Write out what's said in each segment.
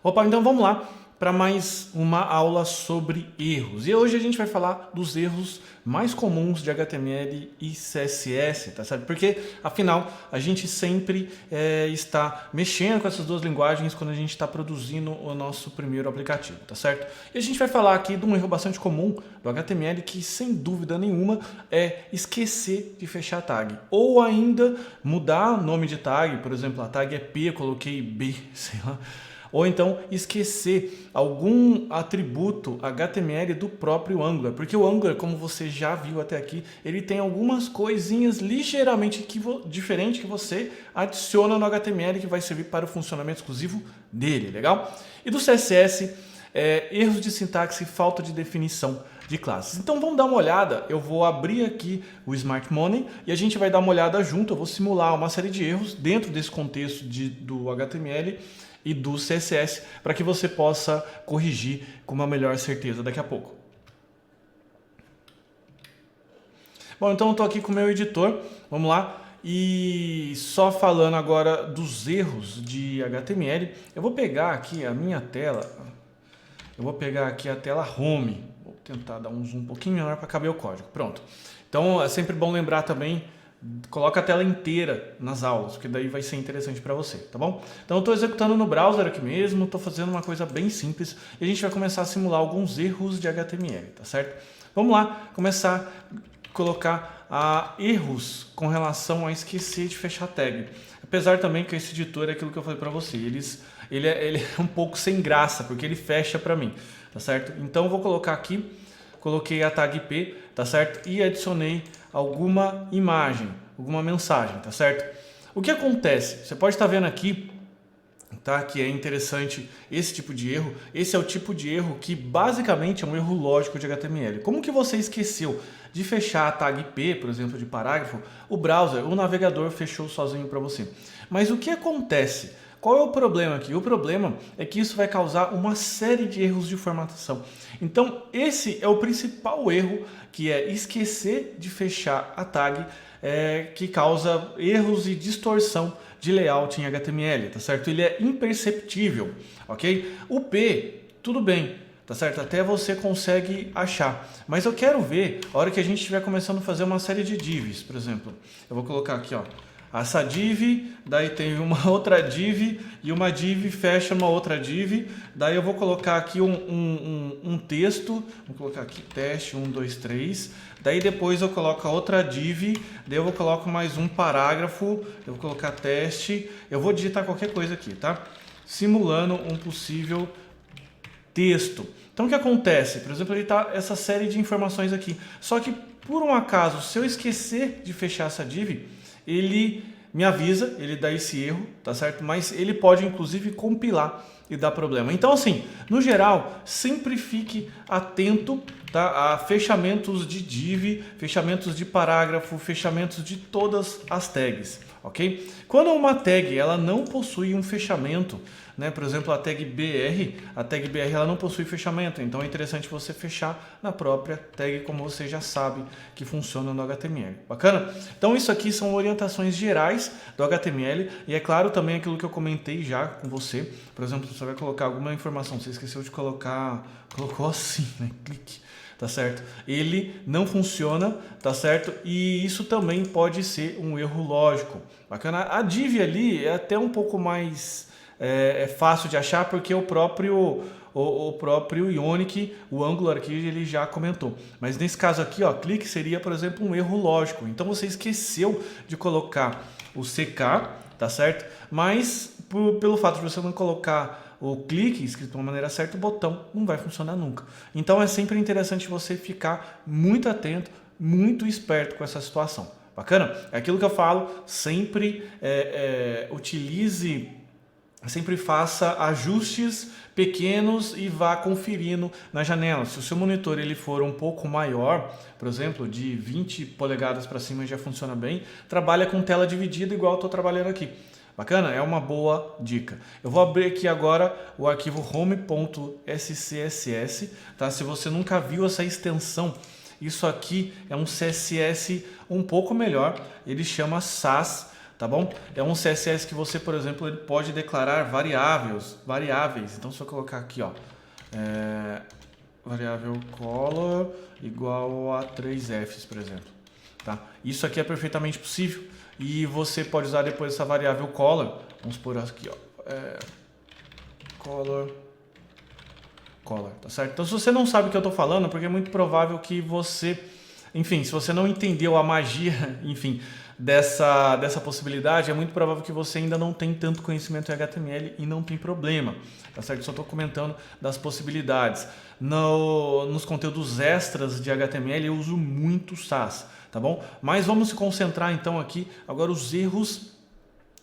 Opa, então vamos lá para mais uma aula sobre erros. E hoje a gente vai falar dos erros mais comuns de HTML e CSS, tá certo? Porque, afinal, a gente sempre está mexendo com essas duas linguagens quando a gente está produzindo o nosso primeiro aplicativo, tá certo? E a gente vai falar aqui de um erro bastante comum do HTML que, sem dúvida nenhuma, é esquecer de fechar a tag. Ou ainda mudar o nome de tag, por exemplo, a tag é P, eu coloquei B, sei lá. Ou então esquecer algum atributo HTML do próprio Angular, porque o Angular, como você já viu até aqui, ele tem algumas coisinhas ligeiramente diferentes que você adiciona no HTML que vai servir para o funcionamento exclusivo dele, legal? E do CSS, erros de sintaxe e falta de definição de classes. Então vamos dar uma olhada, eu vou abrir aqui o Smart Money e a gente vai dar uma olhada junto, eu vou simular uma série de erros dentro desse contexto do HTML e do CSS para que você possa corrigir com uma melhor certeza daqui a pouco. Bom, então eu estou aqui com o meu editor, vamos lá. E só falando agora dos erros de HTML, eu vou pegar aqui a minha tela, eu vou pegar aqui a tela Home, vou tentar dar um zoom um pouquinho menor para caber o código, pronto. Então é sempre bom lembrar também, coloca a tela inteira nas aulas, porque daí vai ser interessante para você, tá bom? Então eu estou executando no browser aqui mesmo, estou fazendo uma coisa bem simples e a gente vai começar a simular alguns erros de HTML, tá certo? Vamos lá, começar a colocar erros com relação a esquecer de fechar tag. Apesar também que esse editor é aquilo que eu falei para você, ele é um pouco sem graça, porque ele fecha para mim, tá certo? Então eu vou colocar aqui, coloquei a tag P, tá certo? E adicionei alguma imagem, alguma mensagem, tá certo? O que acontece? Você pode estar vendo aqui, tá? Que é interessante esse tipo de erro. Esse é o tipo de erro que basicamente é um erro lógico de HTML. Como que você esqueceu de fechar a tag P, por exemplo, de parágrafo? O browser, o navegador fechou sozinho para você. Mas o que acontece? Qual é o problema aqui? O problema é que isso vai causar uma série de erros de formatação. Então, esse é o principal erro, que é esquecer de fechar a tag, que causa erros e distorção de layout em HTML, tá certo? Ele é imperceptível, ok? O P, tudo bem, tá certo? Até você consegue achar. Mas eu quero ver, a hora que a gente estiver começando a fazer uma série de divs, por exemplo. Eu vou colocar aqui, ó. Essa div, daí tem uma outra div e uma div fecha uma outra div. Daí eu vou colocar aqui um texto, vou colocar aqui teste 1, 2, 3. Daí depois eu coloco a outra div, daí eu vou colocar mais um parágrafo, eu vou colocar teste. Eu vou digitar qualquer coisa aqui, tá? Simulando um possível texto. Então o que acontece? Por exemplo, ele está essa série de informações aqui. Só que por um acaso, se eu esquecer de fechar essa div, ele me avisa, ele dá esse erro, tá certo? Mas ele pode inclusive compilar e dar problema. Então assim, no geral, sempre fique atento, tá, a fechamentos de div, fechamentos de parágrafo, fechamentos de todas as tags, ok? Quando uma tag ela não possui um fechamento, né? Por exemplo, a tag BR ela não possui fechamento, então é interessante você fechar na própria tag, como você já sabe que funciona no HTML. Bacana? Então isso aqui são orientações gerais do HTML e é claro também aquilo que eu comentei já com você. Por exemplo, você vai colocar alguma informação, você esqueceu de colocar, colocou assim, né? Clique. Tá certo? Ele não funciona, tá certo? E isso também pode ser um erro lógico. Bacana? A div ali é até um pouco mais fácil de achar porque o próprio Ionic, o Angular aqui, ele já comentou. Mas nesse caso aqui, ó, clique seria, por exemplo, um erro lógico. Então você esqueceu de colocar o CK, tá certo? Mas pelo fato de você não colocar o clique escrito de uma maneira certa, o botão não vai funcionar nunca. Então é sempre interessante você ficar muito atento, muito esperto com essa situação. Bacana? É aquilo que eu falo, sempre sempre faça ajustes pequenos e vá conferindo na janela. Se o seu monitor ele for um pouco maior, por exemplo, de 20 polegadas para cima já funciona bem, trabalha com tela dividida igual eu estou trabalhando aqui. Bacana? É uma boa dica. Eu vou abrir aqui agora o arquivo home.scss, tá? Se você nunca viu essa extensão, isso aqui é um CSS um pouco melhor, ele chama Sass, tá bom? É um CSS que você, por exemplo, ele pode declarar variáveis. Então, se eu colocar aqui, ó, variável color igual a 3fs, por exemplo, tá? Isso aqui é perfeitamente possível e você pode usar depois essa variável color. Vamos por aqui, ó, color, tá certo? Então, se você não sabe o que eu tô falando, porque é muito provável que você, enfim, se você não entendeu a magia, enfim, dessa possibilidade, é muito provável que você ainda não tem tanto conhecimento em HTML e não tem problema, tá certo? Só estou comentando das possibilidades. Nos conteúdos extras de HTML eu uso muito Sass, tá bom? Mas vamos se concentrar então aqui agora os erros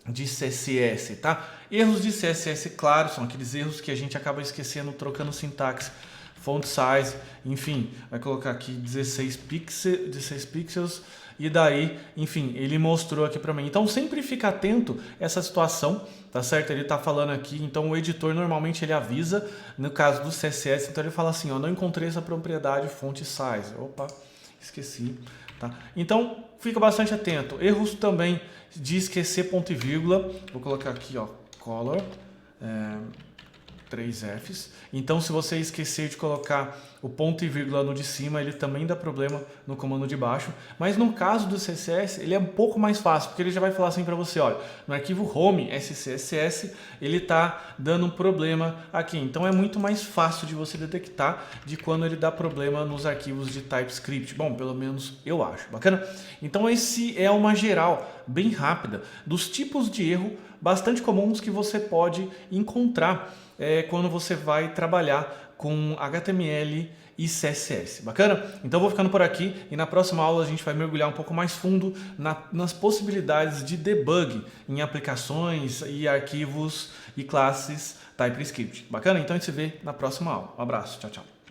de CSS, tá? Erros de CSS, claro, são aqueles erros que a gente acaba esquecendo, trocando sintaxe, font size, enfim, vai colocar aqui 16 pixels e daí, enfim, ele mostrou aqui para mim. Então sempre fica atento a essa situação, tá certo? Ele tá falando aqui, então o editor normalmente ele avisa, no caso do CSS, então ele fala assim, ó, não encontrei essa propriedade font size. Opa, esqueci, tá? Então fica bastante atento. Erros também de esquecer ponto e vírgula, vou colocar aqui, ó, color, 3fs. Então, se você esquecer de colocar o ponto e vírgula no de cima, ele também dá problema no comando de baixo. Mas no caso do CSS, ele é um pouco mais fácil, porque ele já vai falar assim para você, olha, no arquivo home SCSS, ele está dando um problema aqui. Então, é muito mais fácil de você detectar de quando ele dá problema nos arquivos de TypeScript. Bom, pelo menos eu acho. Bacana? Então, esse é uma geral bem rápida dos tipos de erro bastante comuns que você pode encontrar quando você vai trabalhar com HTML e CSS. Bacana? Então vou ficando por aqui e na próxima aula a gente vai mergulhar um pouco mais fundo nas possibilidades de debug em aplicações e arquivos e classes TypeScript. Bacana? Então a gente se vê na próxima aula. Um abraço. Tchau, tchau.